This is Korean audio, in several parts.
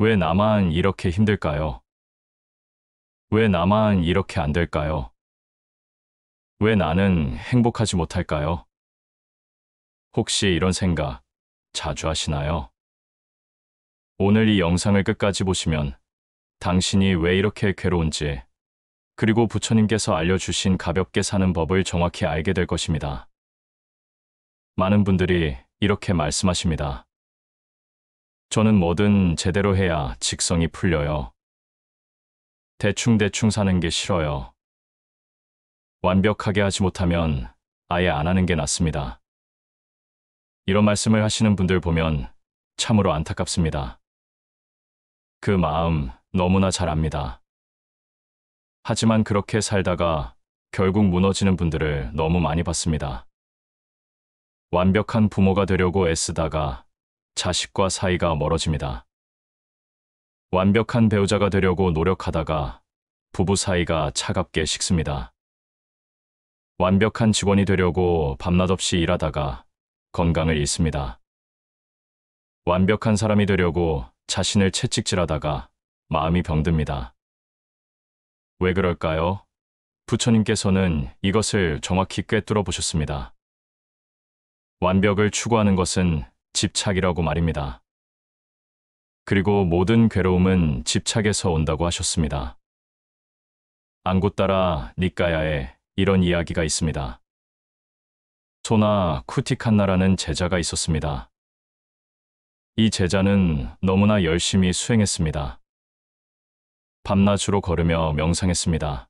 왜 나만 이렇게 힘들까요? 왜 나만 이렇게 안 될까요? 왜 나는 행복하지 못할까요? 혹시 이런 생각 자주 하시나요? 오늘 이 영상을 끝까지 보시면 당신이 왜 이렇게 괴로운지, 그리고 부처님께서 알려주신 가볍게 사는 법을 정확히 알게 될 것입니다. 많은 분들이 이렇게 말씀하십니다. 저는 뭐든 제대로 해야 직성이 풀려요. 대충대충 사는 게 싫어요. 완벽하게 하지 못하면 아예 안 하는 게 낫습니다. 이런 말씀을 하시는 분들 보면 참으로 안타깝습니다. 그 마음 너무나 잘 압니다. 하지만 그렇게 살다가 결국 무너지는 분들을 너무 많이 봤습니다. 완벽한 부모가 되려고 애쓰다가 자식과 사이가 멀어집니다. 완벽한 배우자가 되려고 노력하다가 부부 사이가 차갑게 식습니다. 완벽한 직원이 되려고 밤낮 없이 일하다가 건강을 잃습니다. 완벽한 사람이 되려고 자신을 채찍질하다가 마음이 병듭니다. 왜 그럴까요? 부처님께서는 이것을 정확히 꿰뚫어 보셨습니다. 완벽을 추구하는 것은 집착이라고 말입니다. 그리고 모든 괴로움은 집착에서 온다고 하셨습니다. 앙구따라 니까야에 이런 이야기가 있습니다. 소나 쿠티칸나라는 제자가 있었습니다. 이 제자는 너무나 열심히 수행했습니다. 밤낮으로 걸으며 명상했습니다.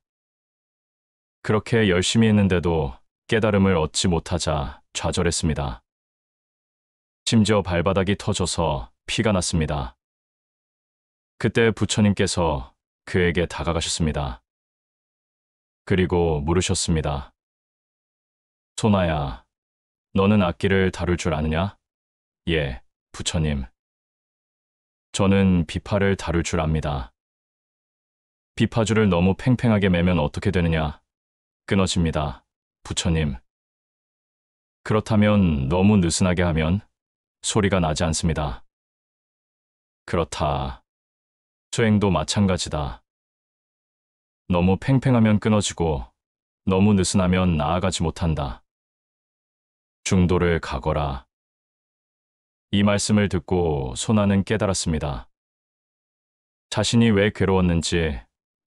그렇게 열심히 했는데도 깨달음을 얻지 못하자 좌절했습니다. 심지어 발바닥이 터져서 피가 났습니다. 그때 부처님께서 그에게 다가가셨습니다. 그리고 물으셨습니다. 소나야, 너는 악기를 다룰 줄 아느냐? 예, 부처님. 저는 비파를 다룰 줄 압니다. 비파줄을 너무 팽팽하게 매면 어떻게 되느냐? 끊어집니다, 부처님. 그렇다면 너무 느슨하게 하면 소리가 나지 않습니다. 그렇다. 수행도 마찬가지다. 너무 팽팽하면 끊어지고 너무 느슨하면 나아가지 못한다. 중도를 가거라. 이 말씀을 듣고 소나는 깨달았습니다. 자신이 왜 괴로웠는지,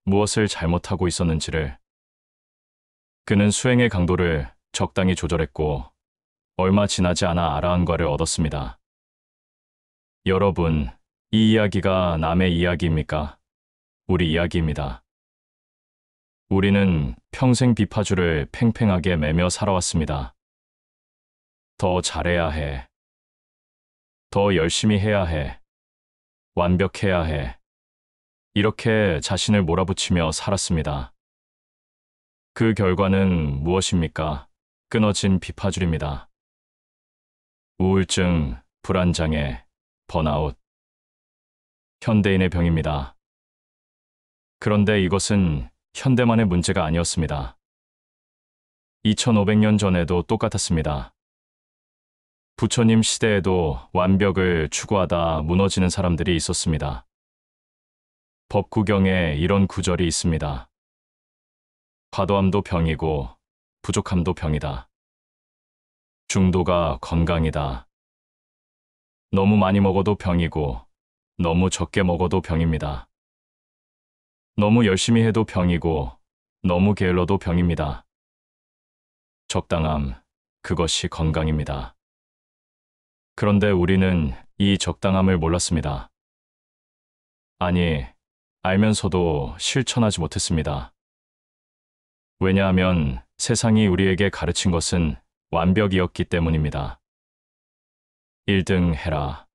무엇을 잘못하고 있었는지를. 그는 수행의 강도를 적당히 조절했고 얼마 지나지 않아 아라한과를 얻었습니다. 여러분, 이 이야기가 남의 이야기입니까? 우리 이야기입니다. 우리는 평생 비파줄을 팽팽하게 매며 살아왔습니다. 더 잘해야 해. 더 열심히 해야 해. 완벽해야 해. 이렇게 자신을 몰아붙이며 살았습니다. 그 결과는 무엇입니까? 끊어진 비파줄입니다. 우울증, 불안장애, 번아웃. 현대인의 병입니다. 그런데 이것은 현대만의 문제가 아니었습니다. 2500년 전에도 똑같았습니다. 부처님 시대에도 완벽을 추구하다 무너지는 사람들이 있었습니다. 법구경에 이런 구절이 있습니다. 과도함도 병이고 부족함도 병이다. 중도가 건강이다. 너무 많이 먹어도 병이고 너무 적게 먹어도 병입니다. 너무 열심히 해도 병이고 너무 게을러도 병입니다. 적당함, 그것이 건강입니다. 그런데 우리는 이 적당함을 몰랐습니다. 아니, 알면서도 실천하지 못했습니다. 왜냐하면 세상이 우리에게 가르친 것은 완벽이었기 때문입니다. 1등 해라.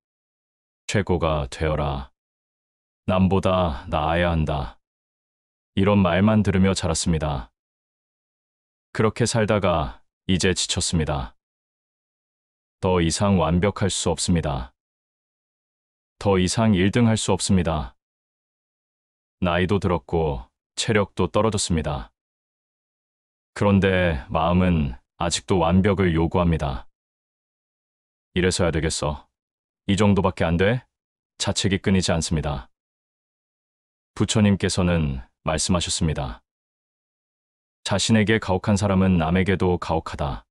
최고가 되어라. 남보다 나아야 한다. 이런 말만 들으며 자랐습니다. 그렇게 살다가 이제 지쳤습니다. 더 이상 완벽할 수 없습니다. 더 이상 1등 할 수 없습니다. 나이도 들었고 체력도 떨어졌습니다. 그런데 마음은 아직도 완벽을 요구합니다. 이래서야 되겠어. 이 정도밖에 안 돼? 자책이 끊이지 않습니다. 부처님께서는 말씀하셨습니다. 자신에게 가혹한 사람은 남에게도 가혹하다.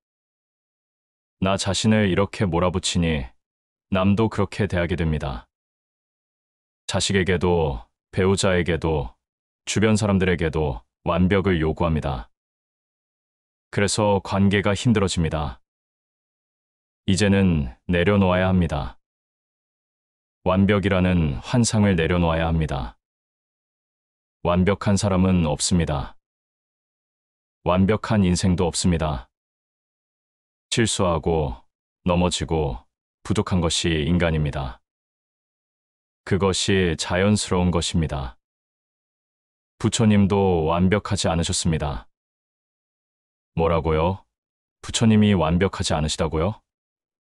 나 자신을 이렇게 몰아붙이니 남도 그렇게 대하게 됩니다. 자식에게도, 배우자에게도, 주변 사람들에게도 완벽을 요구합니다. 그래서 관계가 힘들어집니다. 이제는 내려놓아야 합니다. 완벽이라는 환상을 내려놓아야 합니다. 완벽한 사람은 없습니다. 완벽한 인생도 없습니다. 실수하고, 넘어지고, 부족한 것이 인간입니다. 그것이 자연스러운 것입니다. 부처님도 완벽하지 않으셨습니다. 뭐라고요? 부처님이 완벽하지 않으시다고요?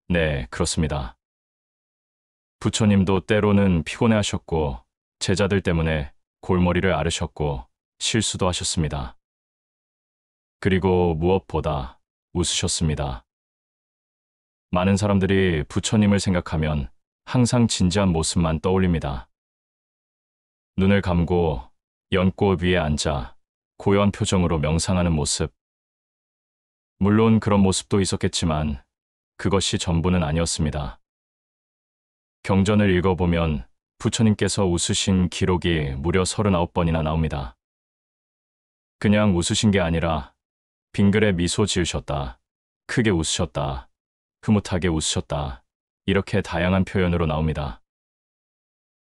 네, 그렇습니다. 부처님도 때로는 피곤해하셨고, 제자들 때문에 골머리를 앓으셨고, 실수도 하셨습니다. 그리고 무엇보다 웃으셨습니다. 많은 사람들이 부처님을 생각하면 항상 진지한 모습만 떠올립니다. 눈을 감고 연꽃 위에 앉아 고요한 표정으로 명상하는 모습. 물론 그런 모습도 있었겠지만 그것이 전부는 아니었습니다. 경전을 읽어보면 부처님께서 웃으신 기록이 무려 39번이나 나옵니다. 그냥 웃으신 게 아니라 빙글에 미소 지으셨다, 크게 웃으셨다, 흐뭇하게 웃으셨다, 이렇게 다양한 표현으로 나옵니다.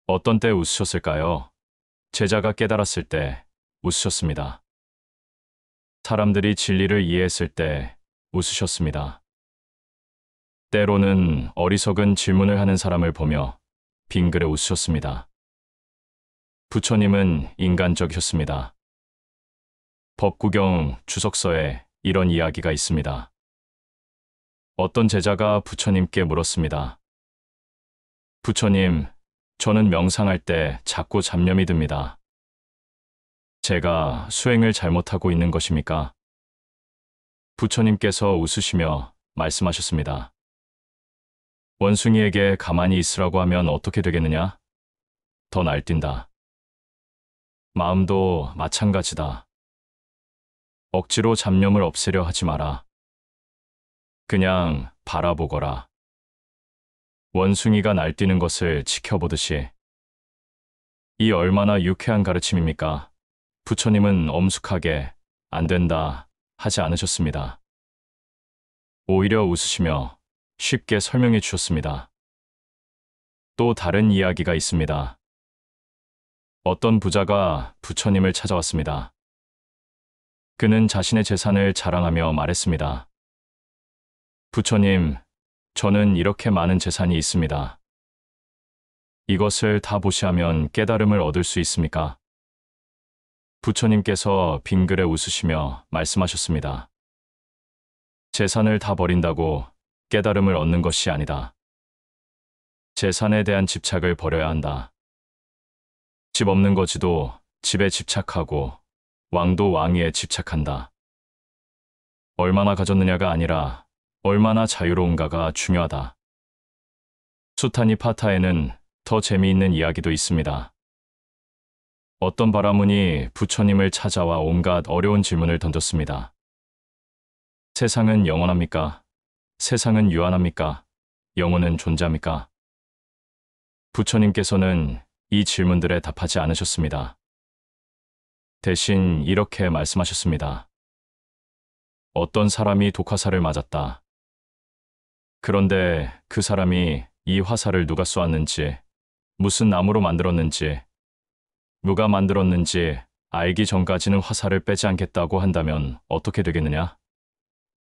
어떤 때 웃으셨을까요? 제자가 깨달았을 때 웃으셨습니다. 사람들이 진리를 이해했을 때 웃으셨습니다. 때로는 어리석은 질문을 하는 사람을 보며 빙그레 웃으셨습니다. 부처님은 인간적이셨습니다. 법구경 주석서에 이런 이야기가 있습니다. 어떤 제자가 부처님께 물었습니다. 부처님, 저는 명상할 때 자꾸 잡념이 듭니다. 제가 수행을 잘못하고 있는 것입니까? 부처님께서 웃으시며 말씀하셨습니다. 원숭이에게 가만히 있으라고 하면 어떻게 되겠느냐? 더 날뛴다. 마음도 마찬가지다. 억지로 잡념을 없애려 하지 마라. 그냥 바라보거라. 원숭이가 날뛰는 것을 지켜보듯이. 이 얼마나 유쾌한 가르침입니까? 부처님은 엄숙하게 안 된다 하지 않으셨습니다. 오히려 웃으시며 쉽게 설명해 주셨습니다. 또 다른 이야기가 있습니다. 어떤 부자가 부처님을 찾아왔습니다. 그는 자신의 재산을 자랑하며 말했습니다. 부처님, 저는 이렇게 많은 재산이 있습니다. 이것을 다 보시하면 깨달음을 얻을 수 있습니까? 부처님께서 빙그레 웃으시며 말씀하셨습니다. 재산을 다 버린다고 깨달음을 얻는 것이 아니다. 재산에 대한 집착을 버려야 한다. 집 없는 거지도 집에 집착하고 왕도 왕위에 집착한다. 얼마나 가졌느냐가 아니라 얼마나 자유로운가가 중요하다. 수타니 파타에는 더 재미있는 이야기도 있습니다. 어떤 바라문이 부처님을 찾아와 온갖 어려운 질문을 던졌습니다. 세상은 영원합니까? 세상은 유한합니까? 영혼은 존재합니까? 부처님께서는 이 질문들에 답하지 않으셨습니다. 대신 이렇게 말씀하셨습니다. 어떤 사람이 독화살을 맞았다. 그런데 그 사람이 이 화살을 누가 쏘았는지, 무슨 나무로 만들었는지, 누가 만들었는지 알기 전까지는 화살을 빼지 않겠다고 한다면 어떻게 되겠느냐?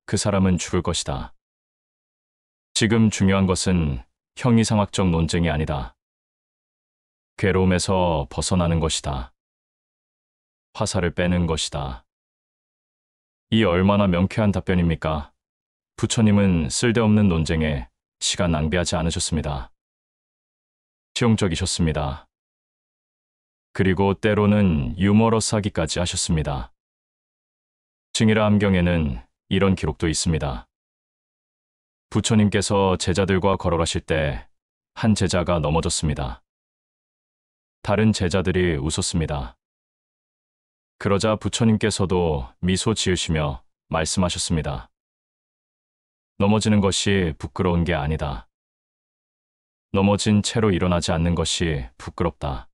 그 사람은 죽을 것이다. 지금 중요한 것은 형이상학적 논쟁이 아니다. 괴로움에서 벗어나는 것이다. 화살을 빼는 것이다. 이 얼마나 명쾌한 답변입니까? 부처님은 쓸데없는 논쟁에 시간 낭비하지 않으셨습니다. 실용적이셨습니다. 그리고 때로는 유머러스하기까지 하셨습니다. 증이라 함경에는 이런 기록도 있습니다. 부처님께서 제자들과 걸어가실 때 한 제자가 넘어졌습니다. 다른 제자들이 웃었습니다. 그러자 부처님께서도 미소 지으시며 말씀하셨습니다. 넘어지는 것이 부끄러운 게 아니다. 넘어진 채로 일어나지 않는 것이 부끄럽다.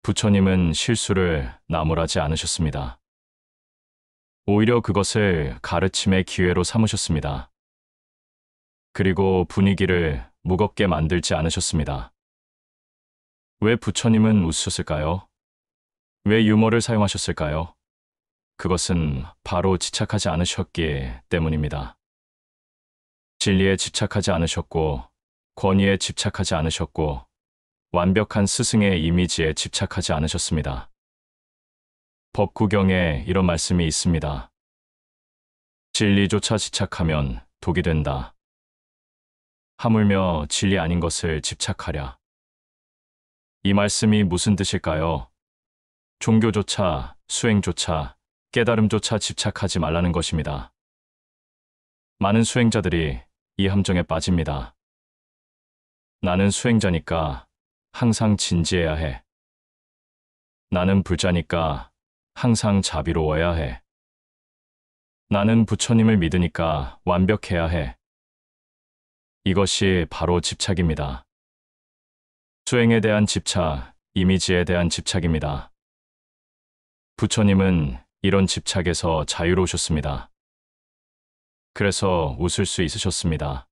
부처님은 실수를 나무라지 않으셨습니다. 오히려 그것을 가르침의 기회로 삼으셨습니다. 그리고 분위기를 무겁게 만들지 않으셨습니다. 왜 부처님은 웃으셨을까요? 왜 유머를 사용하셨을까요? 그것은 바로 집착하지 않으셨기 때문입니다. 진리에 집착하지 않으셨고, 권위에 집착하지 않으셨고, 완벽한 스승의 이미지에 집착하지 않으셨습니다. 법구경에 이런 말씀이 있습니다. 진리조차 집착하면 독이 된다. 하물며 진리 아닌 것을 집착하랴. 이 말씀이 무슨 뜻일까요? 종교조차, 수행조차, 깨달음조차 집착하지 말라는 것입니다. 많은 수행자들이 이 함정에 빠집니다. 나는 수행자니까 항상 진지해야 해. 나는 불자니까 항상 자비로워야 해. 나는 부처님을 믿으니까 완벽해야 해. 이것이 바로 집착입니다. 수행에 대한 집착, 이미지에 대한 집착입니다. 부처님은 이런 집착에서 자유로우셨습니다. 그래서 웃을 수 있으셨습니다.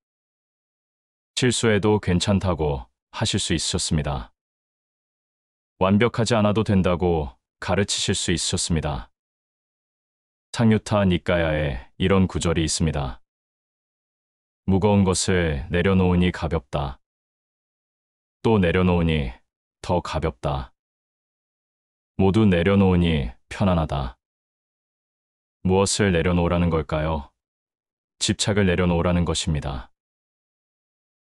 실수해도 괜찮다고 하실 수 있으셨습니다. 완벽하지 않아도 된다고 가르치실 수 있으셨습니다. 상유타 니까야에 이런 구절이 있습니다. 무거운 것을 내려놓으니 가볍다. 또 내려놓으니 더 가볍다. 모두 내려놓으니 편안하다. 무엇을 내려놓으라는 걸까요? 집착을 내려놓으라는 것입니다.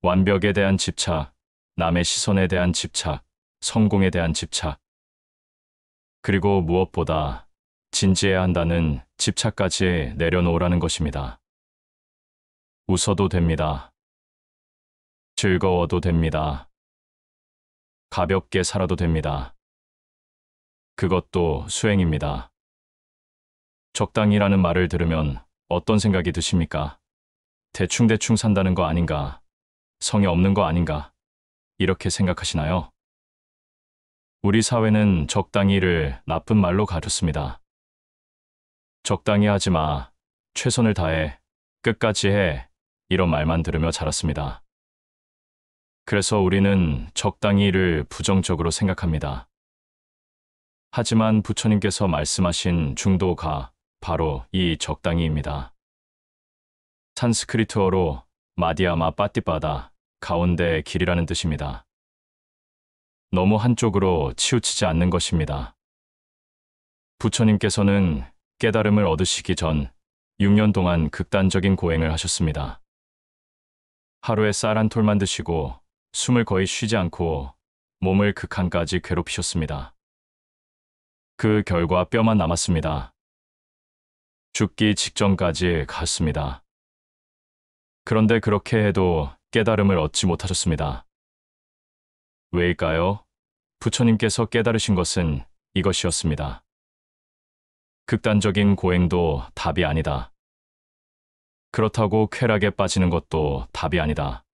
완벽에 대한 집착, 남의 시선에 대한 집착, 성공에 대한 집착, 그리고 무엇보다 진지해야 한다는 집착까지 내려놓으라는 것입니다. 웃어도 됩니다. 즐거워도 됩니다. 가볍게 살아도 됩니다. 그것도 수행입니다. 적당히라는 말을 들으면 어떤 생각이 드십니까? 대충대충 산다는 거 아닌가? 성의 없는 거 아닌가? 이렇게 생각하시나요? 우리 사회는 적당히를 나쁜 말로 가렸습니다. 적당히 하지 마, 최선을 다해, 끝까지 해, 이런 말만 들으며 자랐습니다. 그래서 우리는 적당히를 부정적으로 생각합니다. 하지만 부처님께서 말씀하신 중도가 바로 이 적당히입니다. 산스크리트어로 마디아마 빠띠바다, 가운데의 길이라는 뜻입니다. 너무 한쪽으로 치우치지 않는 것입니다. 부처님께서는 깨달음을 얻으시기 전 6년 동안 극단적인 고행을 하셨습니다. 하루에 쌀 한 톨만 드시고 숨을 거의 쉬지 않고 몸을 극한까지 괴롭히셨습니다. 그 결과 뼈만 남았습니다. 죽기 직전까지 갔습니다. 그런데 그렇게 해도 깨달음을 얻지 못하셨습니다. 왜일까요? 부처님께서 깨달으신 것은 이것이었습니다. 극단적인 고행도 답이 아니다. 그렇다고 쾌락에 빠지는 것도 답이 아니다.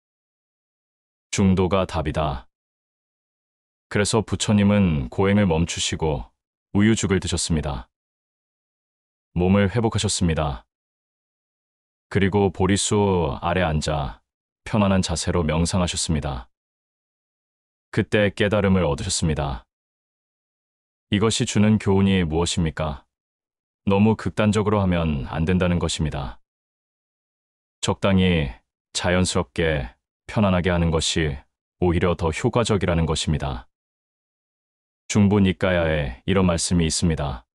중도가 답이다. 그래서 부처님은 고행을 멈추시고 우유죽을 드셨습니다. 몸을 회복하셨습니다. 그리고 보리수 아래 앉아 편안한 자세로 명상하셨습니다. 그때 깨달음을 얻으셨습니다. 이것이 주는 교훈이 무엇입니까? 너무 극단적으로 하면 안 된다는 것입니다. 적당히 자연스럽게 편안하게 하는 것이 오히려 더 효과적이라는 것입니다. 중부 니까야에 이런 말씀이 있습니다.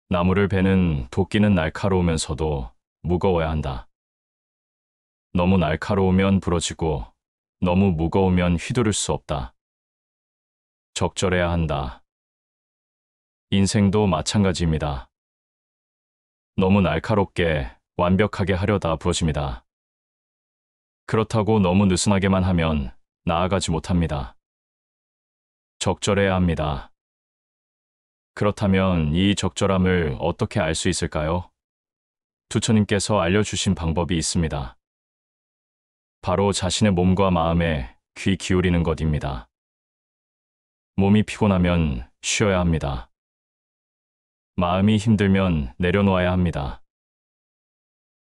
나무를 베는 도끼는 날카로우면서도 무거워야 한다. 너무 날카로우면 부러지고 너무 무거우면 휘두를 수 없다. 적절해야 한다. 인생도 마찬가지입니다. 너무 날카롭게 완벽하게 하려다 부러집니다. 그렇다고 너무 느슨하게만 하면 나아가지 못합니다. 적절해야 합니다. 그렇다면 이 적절함을 어떻게 알 수 있을까요? 부처님께서 알려주신 방법이 있습니다. 바로 자신의 몸과 마음에 귀 기울이는 것입니다. 몸이 피곤하면 쉬어야 합니다. 마음이 힘들면 내려놓아야 합니다.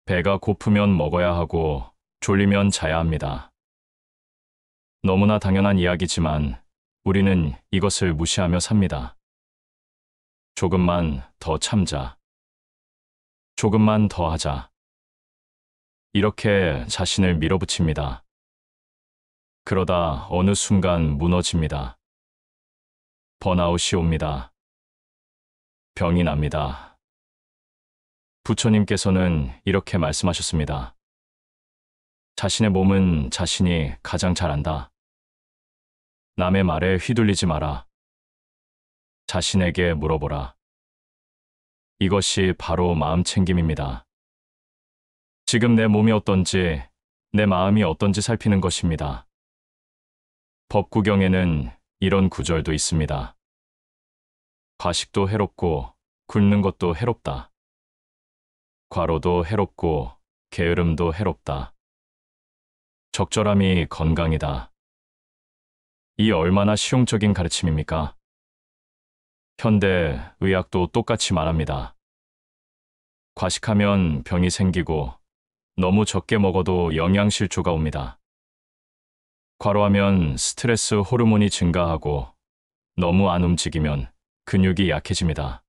배가 고프면 먹어야 하고 졸리면 자야 합니다. 너무나 당연한 이야기지만 우리는 이것을 무시하며 삽니다. 조금만 더 참자. 조금만 더 하자. 이렇게 자신을 밀어붙입니다. 그러다 어느 순간 무너집니다. 번아웃이 옵니다. 병이 납니다. 부처님께서는 이렇게 말씀하셨습니다. 자신의 몸은 자신이 가장 잘 안다. 남의 말에 휘둘리지 마라. 자신에게 물어보라. 이것이 바로 마음 챙김입니다. 지금 내 몸이 어떤지, 내 마음이 어떤지 살피는 것입니다. 법구경에는 이런 구절도 있습니다. 과식도 해롭고 굶는 것도 해롭다. 과로도 해롭고 게으름도 해롭다. 적절함이 건강이다. 이 얼마나 실용적인 가르침입니까? 현대 의학도 똑같이 말합니다. 과식하면 병이 생기고 너무 적게 먹어도 영양실조가 옵니다. 과로하면 스트레스 호르몬이 증가하고 너무 안 움직이면 근육이 약해집니다.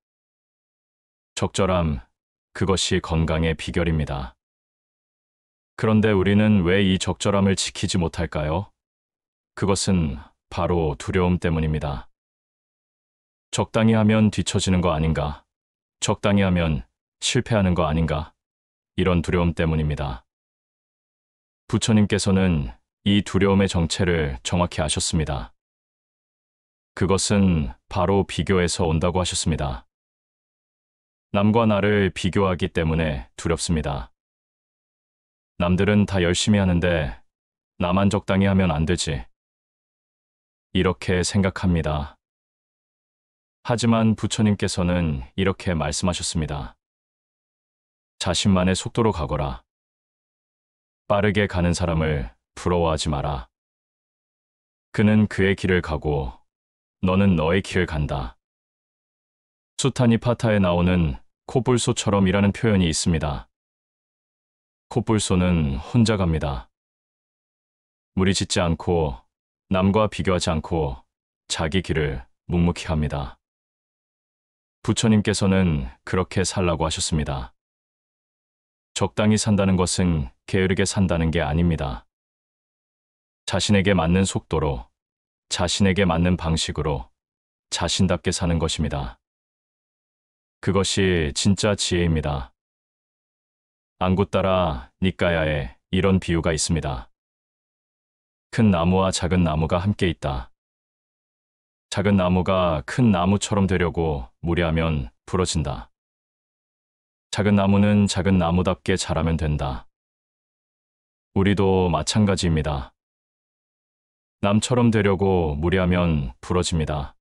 적절함, 그것이 건강의 비결입니다. 그런데 우리는 왜 이 적절함을 지키지 못할까요? 그것은 바로 두려움 때문입니다. 적당히 하면 뒤처지는 거 아닌가? 적당히 하면 실패하는 거 아닌가? 이런 두려움 때문입니다. 부처님께서는 이 두려움의 정체를 정확히 아셨습니다. 그것은 바로 비교에서 온다고 하셨습니다. 남과 나를 비교하기 때문에 두렵습니다. 남들은 다 열심히 하는데 나만 적당히 하면 안 되지. 이렇게 생각합니다. 하지만 부처님께서는 이렇게 말씀하셨습니다. 자신만의 속도로 가거라. 빠르게 가는 사람을 부러워하지 마라. 그는 그의 길을 가고 너는 너의 길을 간다. 수타니파타에 나오는 코뿔소처럼이라는 표현이 있습니다. 코뿔소는 혼자 갑니다. 무리짓지 않고 남과 비교하지 않고 자기 길을 묵묵히 합니다. 부처님께서는 그렇게 살라고 하셨습니다. 적당히 산다는 것은 게으르게 산다는 게 아닙니다. 자신에게 맞는 속도로, 자신에게 맞는 방식으로 자신답게 사는 것입니다. 그것이 진짜 지혜입니다. 안구 따라 니까야에 이런 비유가 있습니다. 큰 나무와 작은 나무가 함께 있다. 작은 나무가 큰 나무처럼 되려고 무리하면 부러진다. 작은 나무는 작은 나무답게 자라면 된다. 우리도 마찬가지입니다. 남처럼 되려고 무리하면 부러집니다.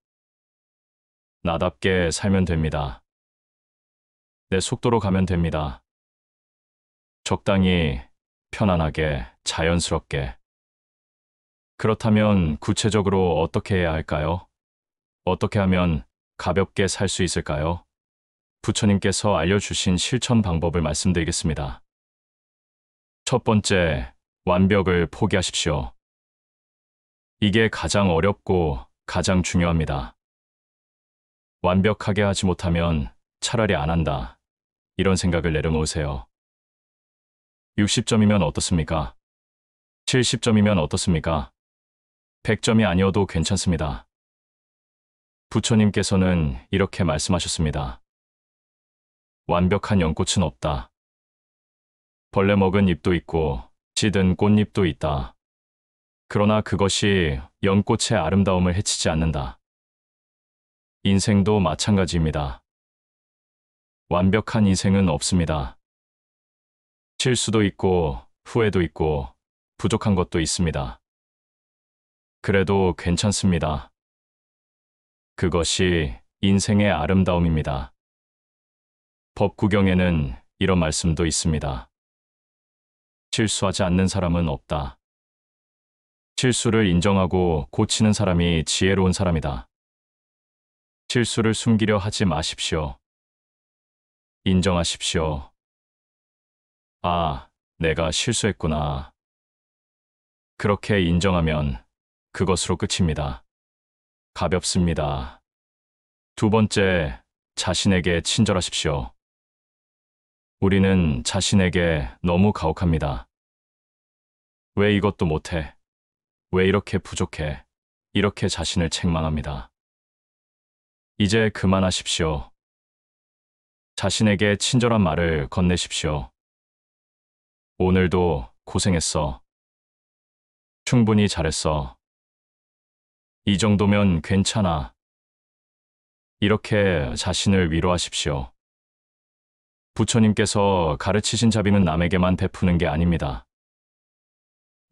나답게 살면 됩니다. 내 속도로 가면 됩니다. 적당히, 편안하게, 자연스럽게. 그렇다면 구체적으로 어떻게 해야 할까요? 어떻게 하면 가볍게 살 수 있을까요? 부처님께서 알려주신 실천 방법을 말씀드리겠습니다. 첫 번째, 완벽을 포기하십시오. 이게 가장 어렵고 가장 중요합니다. 완벽하게 하지 못하면 차라리 안 한다. 이런 생각을 내려놓으세요. 60점이면 어떻습니까? 70점이면 어떻습니까? 100점이 아니어도 괜찮습니다. 부처님께서는 이렇게 말씀하셨습니다. 완벽한 연꽃은 없다. 벌레 먹은 잎도 있고 찌든 꽃잎도 있다. 그러나 그것이 연꽃의 아름다움을 해치지 않는다. 인생도 마찬가지입니다. 완벽한 인생은 없습니다. 실수도 있고 후회도 있고 부족한 것도 있습니다. 그래도 괜찮습니다. 그것이 인생의 아름다움입니다. 법구경에는 이런 말씀도 있습니다. 실수하지 않는 사람은 없다. 실수를 인정하고 고치는 사람이 지혜로운 사람이다. 실수를 숨기려 하지 마십시오. 인정하십시오. 아, 내가 실수했구나. 그렇게 인정하면 그것으로 끝입니다. 가볍습니다. 두 번째, 자신에게 친절하십시오. 우리는 자신에게 너무 가혹합니다. 왜 이것도 못해? 왜 이렇게 부족해? 이렇게 자신을 책망합니다. 이제 그만하십시오. 자신에게 친절한 말을 건네십시오. 오늘도 고생했어. 충분히 잘했어. 이 정도면 괜찮아. 이렇게 자신을 위로하십시오. 부처님께서 가르치신 자비는 남에게만 베푸는 게 아닙니다.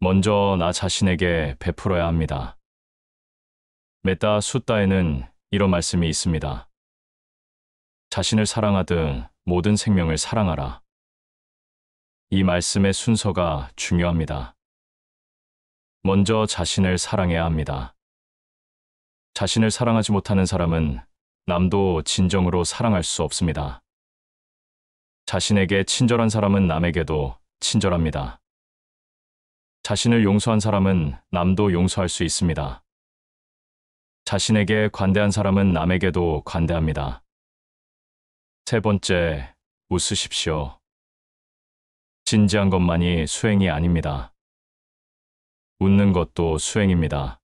먼저 나 자신에게 베풀어야 합니다. 메타 숫다에는 이런 말씀이 있습니다. 자신을 사랑하듯 모든 생명을 사랑하라. 이 말씀의 순서가 중요합니다. 먼저 자신을 사랑해야 합니다. 자신을 사랑하지 못하는 사람은 남도 진정으로 사랑할 수 없습니다. 자신에게 친절한 사람은 남에게도 친절합니다. 자신을 용서한 사람은 남도 용서할 수 있습니다. 자신에게 관대한 사람은 남에게도 관대합니다. 세 번째, 웃으십시오. 진지한 것만이 수행이 아닙니다. 웃는 것도 수행입니다.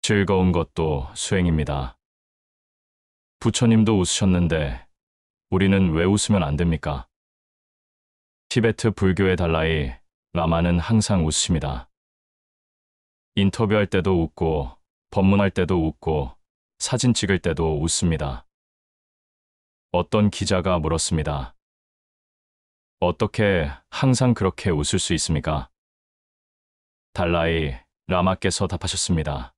즐거운 것도 수행입니다. 부처님도 웃으셨는데 우리는 왜 웃으면 안 됩니까? 티베트 불교의 달라이 라마는 항상 웃습니다. 인터뷰할 때도 웃고, 법문할 때도 웃고, 사진 찍을 때도 웃습니다. 어떤 기자가 물었습니다. 어떻게 항상 그렇게 웃을 수 있습니까? 달라이 라마께서 답하셨습니다.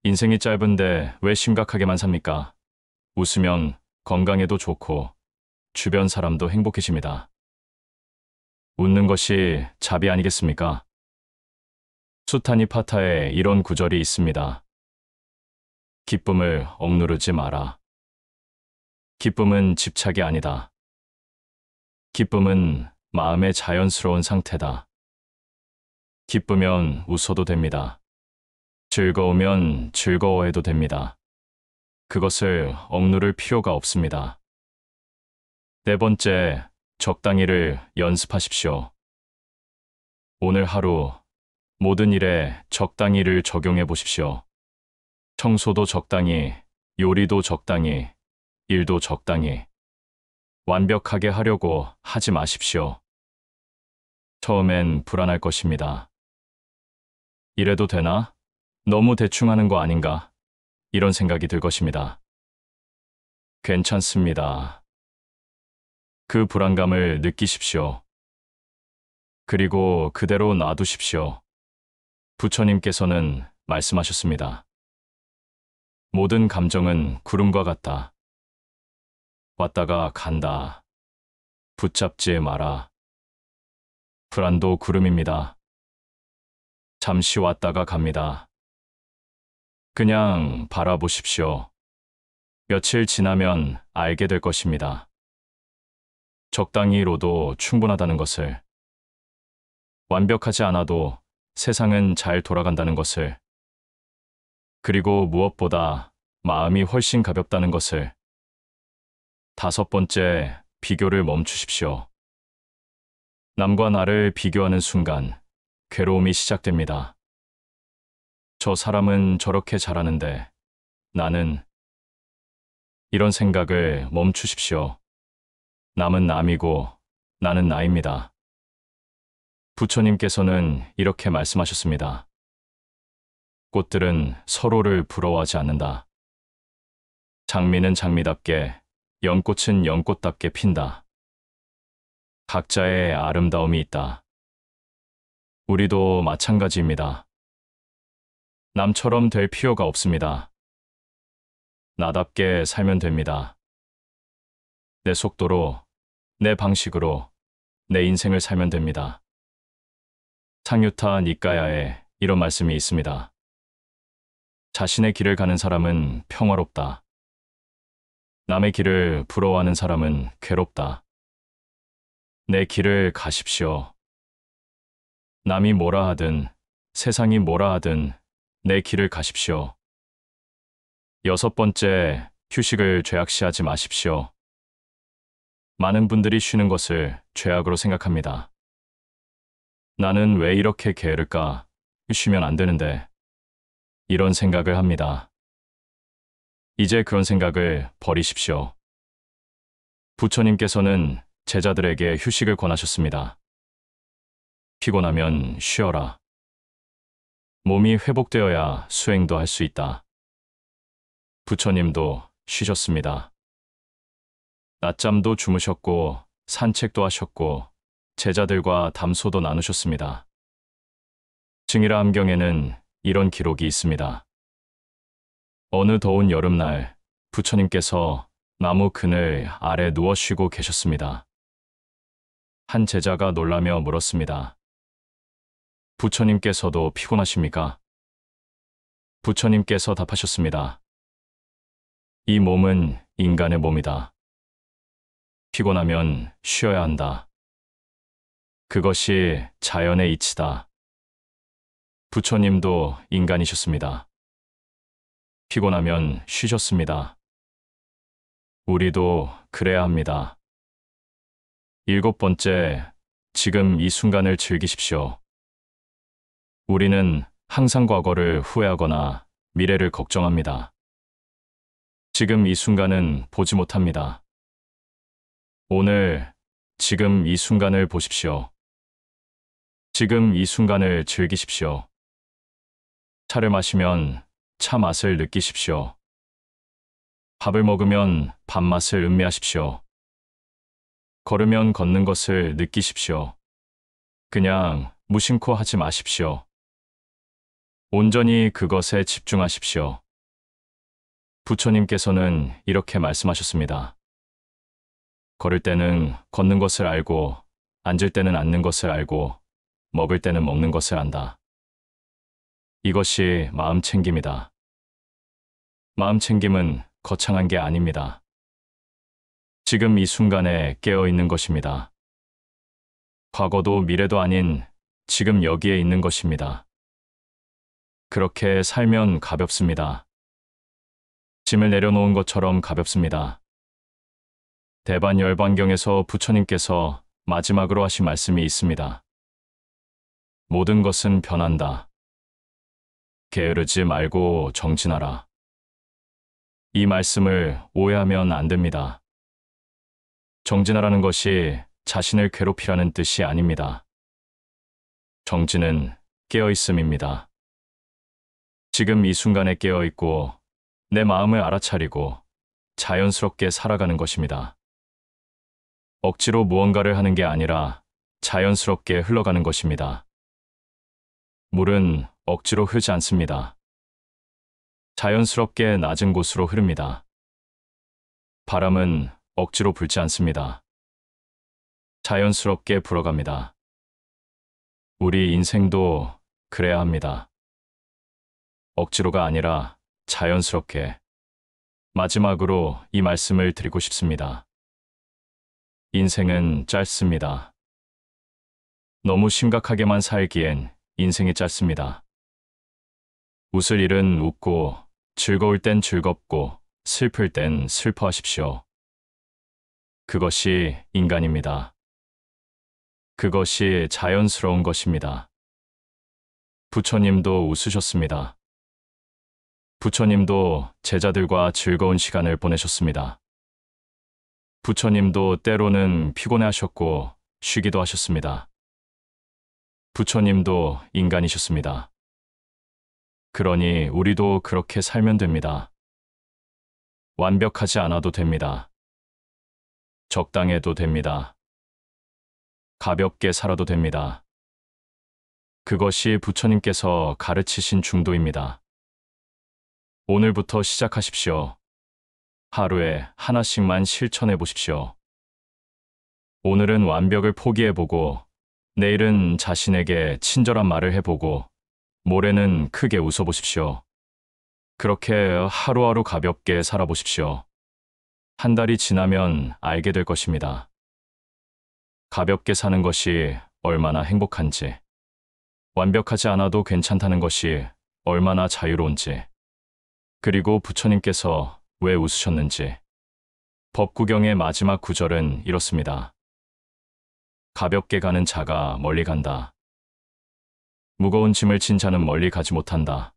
인생이 짧은데 왜 심각하게만 삽니까? 웃으면 건강에도 좋고 주변 사람도 행복해집니다. 웃는 것이 자비 아니겠습니까? 수타니파타에 이런 구절이 있습니다. 기쁨을 억누르지 마라. 기쁨은 집착이 아니다. 기쁨은 마음의 자연스러운 상태다. 기쁘면 웃어도 됩니다. 즐거우면 즐거워해도 됩니다. 그것을 억누를 필요가 없습니다. 네 번째, 적당히를 연습하십시오. 오늘 하루 모든 일에 적당히를 적용해 보십시오. 청소도 적당히, 요리도 적당히, 일도 적당히. 완벽하게 하려고 하지 마십시오. 처음엔 불안할 것입니다. 이래도 되나? 너무 대충 하는 거 아닌가? 이런 생각이 들 것입니다. 괜찮습니다. 그 불안감을 느끼십시오. 그리고 그대로 놔두십시오. 부처님께서는 말씀하셨습니다. 모든 감정은 구름과 같다. 왔다가 간다. 붙잡지 마라. 불안도 구름입니다. 잠시 왔다가 갑니다. 그냥 바라보십시오. 며칠 지나면 알게 될 것입니다. 적당히로도 충분하다는 것을. 완벽하지 않아도 세상은 잘 돌아간다는 것을. 그리고 무엇보다 마음이 훨씬 가볍다는 것을. 다섯 번째, 비교를 멈추십시오. 남과 나를 비교하는 순간 괴로움이 시작됩니다. 저 사람은 저렇게 잘하는데 나는. 이런 생각을 멈추십시오. 남은 남이고 나는 나입니다. 부처님께서는 이렇게 말씀하셨습니다. 꽃들은 서로를 부러워하지 않는다. 장미는 장미답게, 연꽃은 연꽃답게 핀다. 각자의 아름다움이 있다. 우리도 마찬가지입니다. 남처럼 될 필요가 없습니다. 나답게 살면 됩니다. 내 속도로, 내 방식으로 내 인생을 살면 됩니다. 상유타 니까야에 이런 말씀이 있습니다. 자신의 길을 가는 사람은 평화롭다. 남의 길을 부러워하는 사람은 괴롭다. 내 길을 가십시오. 남이 뭐라 하든, 세상이 뭐라 하든 내 길을 가십시오. 6번째, 휴식을 죄악시하지 마십시오. 많은 분들이 쉬는 것을 죄악으로 생각합니다. 나는 왜 이렇게 게으를까? 쉬면 안 되는데. 이런 생각을 합니다. 이제 그런 생각을 버리십시오. 부처님께서는 제자들에게 휴식을 권하셨습니다. 피곤하면 쉬어라. 몸이 회복되어야 수행도 할 수 있다. 부처님도 쉬셨습니다. 낮잠도 주무셨고 산책도 하셨고 제자들과 담소도 나누셨습니다. 증이라 함경에는 이런 기록이 있습니다. 어느 더운 여름날 부처님께서 나무 그늘 아래 누워 쉬고 계셨습니다. 한 제자가 놀라며 물었습니다. 부처님께서도 피곤하십니까? 부처님께서 답하셨습니다. 이 몸은 인간의 몸이다. 피곤하면 쉬어야 한다. 그것이 자연의 이치다. 부처님도 인간이셨습니다. 피곤하면 쉬셨습니다. 우리도 그래야 합니다. 7번째, 지금 이 순간을 즐기십시오. 우리는 항상 과거를 후회하거나 미래를 걱정합니다. 지금 이 순간은 보지 못합니다. 오늘, 지금 이 순간을 보십시오. 지금 이 순간을 즐기십시오. 차를 마시면 차 맛을 느끼십시오. 밥을 먹으면 밥맛을 음미하십시오. 걸으면 걷는 것을 느끼십시오. 그냥 무심코 하지 마십시오. 온전히 그것에 집중하십시오. 부처님께서는 이렇게 말씀하셨습니다. 걸을 때는 걷는 것을 알고, 앉을 때는 앉는 것을 알고, 먹을 때는 먹는 것을 안다. 이것이 마음 챙김이다. 마음 챙김은 거창한 게 아닙니다. 지금 이 순간에 깨어 있는 것입니다. 과거도 미래도 아닌 지금 여기에 있는 것입니다. 그렇게 살면 가볍습니다. 짐을 내려놓은 것처럼 가볍습니다. 대반열반경에서 부처님께서 마지막으로 하신 말씀이 있습니다. 모든 것은 변한다. 게으르지 말고 정진하라. 이 말씀을 오해하면 안 됩니다. 정진하라는 것이 자신을 괴롭히라는 뜻이 아닙니다. 정진은 깨어있음입니다. 지금 이 순간에 깨어있고 내 마음을 알아차리고 자연스럽게 살아가는 것입니다. 억지로 무언가를 하는 게 아니라 자연스럽게 흘러가는 것입니다. 물은 억지로 흐르지 않습니다. 자연스럽게 낮은 곳으로 흐릅니다. 바람은 억지로 불지 않습니다. 자연스럽게 불어갑니다. 우리 인생도 그래야 합니다. 억지로가 아니라 자연스럽게. 마지막으로 이 말씀을 드리고 싶습니다. 인생은 짧습니다. 너무 심각하게만 살기엔 인생이 짧습니다. 웃을 일은 웃고, 즐거울 땐 즐겁고, 슬플 땐 슬퍼하십시오. 그것이 인간입니다. 그것이 자연스러운 것입니다. 부처님도 웃으셨습니다. 부처님도 제자들과 즐거운 시간을 보내셨습니다. 부처님도 때로는 피곤해하셨고 쉬기도 하셨습니다. 부처님도 인간이셨습니다. 그러니 우리도 그렇게 살면 됩니다. 완벽하지 않아도 됩니다. 적당해도 됩니다. 가볍게 살아도 됩니다. 그것이 부처님께서 가르치신 중도입니다. 오늘부터 시작하십시오. 하루에 하나씩만 실천해 보십시오. 오늘은 완벽을 포기해보고, 내일은 자신에게 친절한 말을 해보고, 모레는 크게 웃어보십시오. 그렇게 하루하루 가볍게 살아보십시오. 한 달이 지나면 알게 될 것입니다. 가볍게 사는 것이 얼마나 행복한지, 완벽하지 않아도 괜찮다는 것이 얼마나 자유로운지, 그리고 부처님께서 왜 웃으셨는지. 법구경의 마지막 구절은 이렇습니다. 가볍게 가는 자가 멀리 간다. 무거운 짐을 진 자는 멀리 가지 못한다.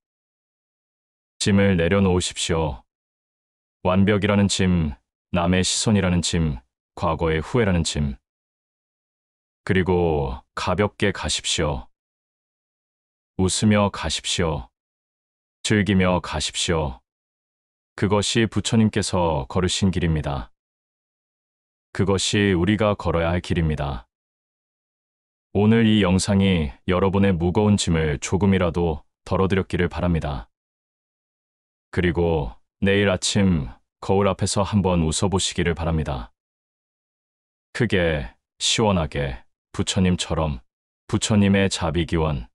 짐을 내려놓으십시오. 완벽이라는 짐, 남의 시선이라는 짐, 과거의 후회라는 짐. 그리고 가볍게 가십시오. 웃으며 가십시오. 즐기며 가십시오. 그것이 부처님께서 걸으신 길입니다. 그것이 우리가 걸어야 할 길입니다. 오늘 이 영상이 여러분의 무거운 짐을 조금이라도 덜어드렸기를 바랍니다. 그리고 내일 아침 거울 앞에서 한번 웃어보시기를 바랍니다. 크게, 시원하게, 부처님처럼, 부처님의 자비기원,